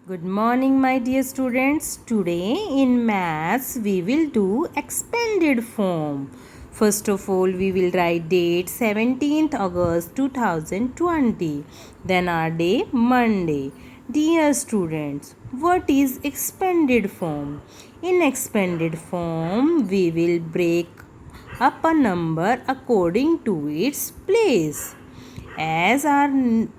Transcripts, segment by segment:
Good morning, my dear students. Today in maths we will do expanded form. First of all, we will write date 17th August 2020. Then our day Monday. Dear students, what is expanded form? In expanded form, we will break up a number according to its place. As our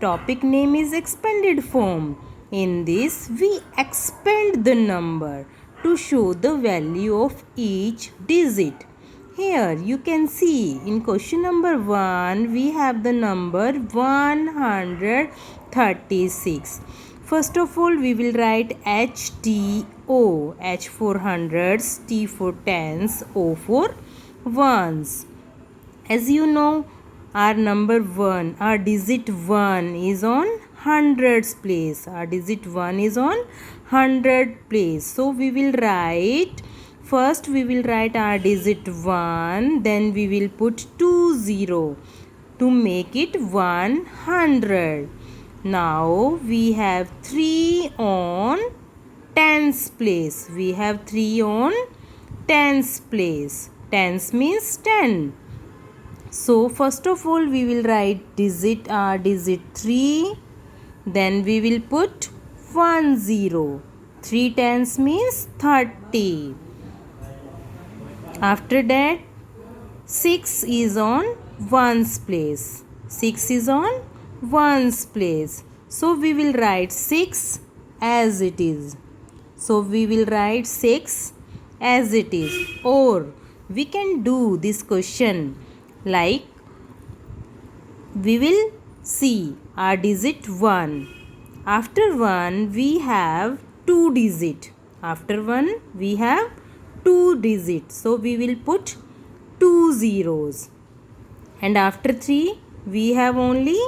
topic name is expanded form, in this we expand the number to show the value of each digit. Here you can see in question number 1 we have the number 136. First of all, we will write HTO, H for hundreds, T for tens, O for ones. As you know, our number 1, our digit 1 is on hundreds place. Our digit 1 is on 100 place. So we will write, first we will write our digit 1, then we will put 20 to make it 100. Now we have 3 on tens place. We have 3 on tens place. Tens means 10. So first of all we will write digit 3, then we will put 10. 3 tens means 30. After that 6 is on ones place. 6 is on ones place. So we will write 6 as it is. So we will write 6 as it is. Or we can do this question like we will see our digit 1. After 1 we have 2 digit. After 1 we have 2 digits. So we will put 2 zeros. And after 3 we have only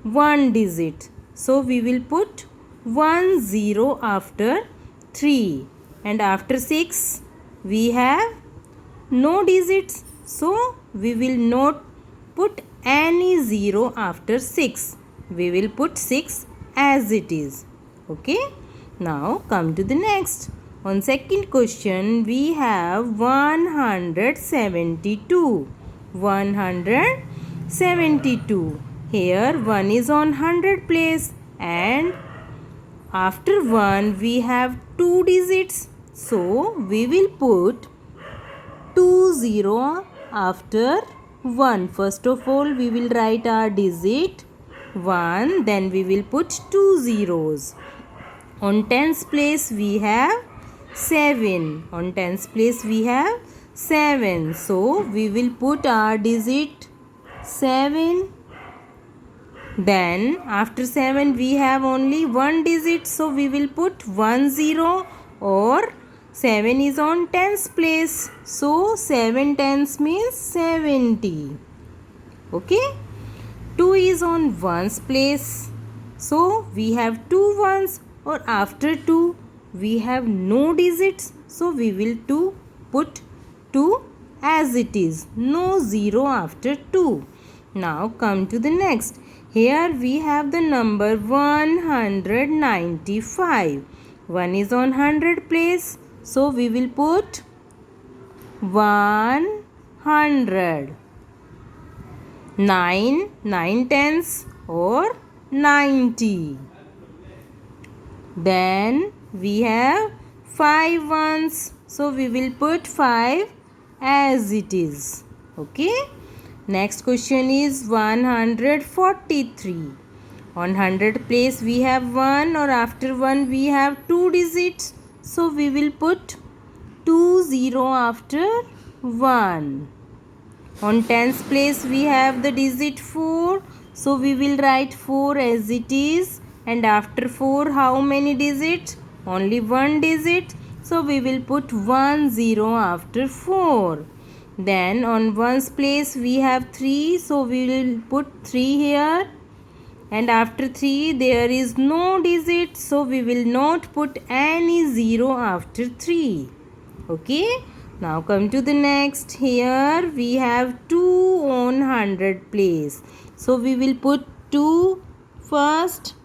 1 digit. So we will put 1 0 after 3. And after 6 we have no digits. So we will not put any 0 after 6. We will put 6 as it is. Okay. Now come to the next. On second question we have 172. 172. Here 1 is on 100 place and after 1 we have 2 digits. So we will put 20 after 1. First of all we will write our digit 1, then we will put 2 zeros. On tens place we have 7. On tens place we have 7. So we will put our digit 7. Then after 7 we have only 1 digit. So we will put 10 or 7 is on tens place. So 7 tens means 70. Okay. 2 is on ones place. So we have 2 ones, or after 2 we have no digits. So we will put 2 as it is. No 0 after 2. Now come to the next. Here we have the number 195. 1 is on 100 place. So we will put 100. 9 tens or 90. Then we have 5 ones. So we will put 5 as it is. Okay. Next question is 143. On 100 place we have 1, or after 1 we have 2 digits. So we will put 20 after 1. On tens place we have the digit 4. So we will write 4 as it is. And after 4 how many digits? Only 1 digit. So we will put 10 after 4. Then on ones place we have 3. So we will put 3 here. And after 3 there is no digit. So we will not put any 0 after 3. Okay. Now come to the next. Here we have 2 on 100 place. So we will put 2 first.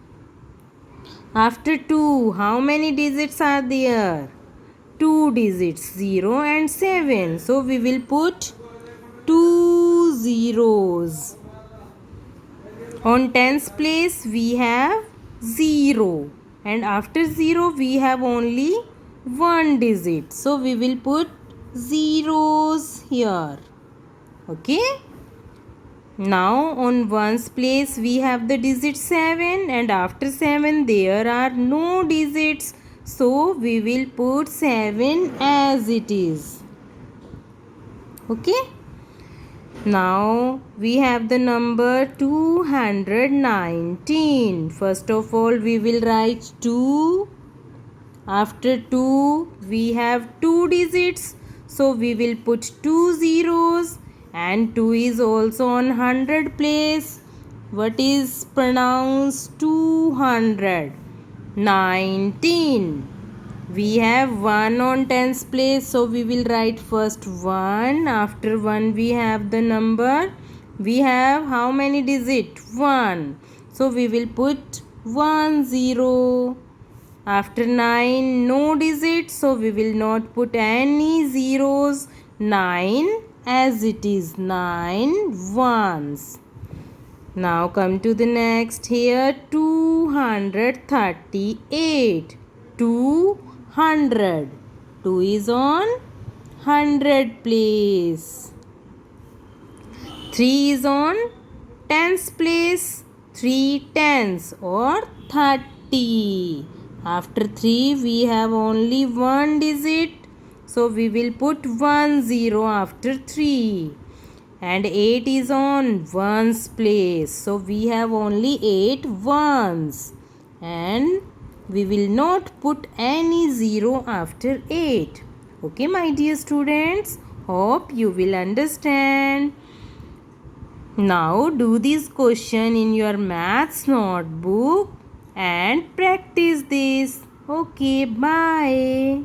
After 2, how many digits are there? 2 digits, 0 and 7. So we will put 2 zeros. On tens place we have 0. And after 0 we have only 1 digit. So we will put zeros here. Okay. Now on ones place we have the digit 7 and after 7 there are no digits. So we will put 7 as it is. Okay. Now we have the number 219. First of all we will write 2. After 2 we have 2 digits. So we will put 2 zeros. And 2 is also on 100 place. What is pronounced 200? 19. We have 1 on tens place. So we will write first 1. After 1 we have the number. We have how many digits? 1. So we will put 1 0. After 9 no digits. So we will not put any zeros. 9 as it is, 9 ones. Now come to the next here, 238. 200. 2 is on 100 place. 3 is on tens place. 3 tens or 30. After 3 we have only 1 digit. So we will put 1 0 after 3. And 8 is on ones place. So we have only 8 ones. And we will not put any 0 after 8. Okay, my dear students. Hope you will understand. Now do this question in your maths notebook and practice this. Okay, bye.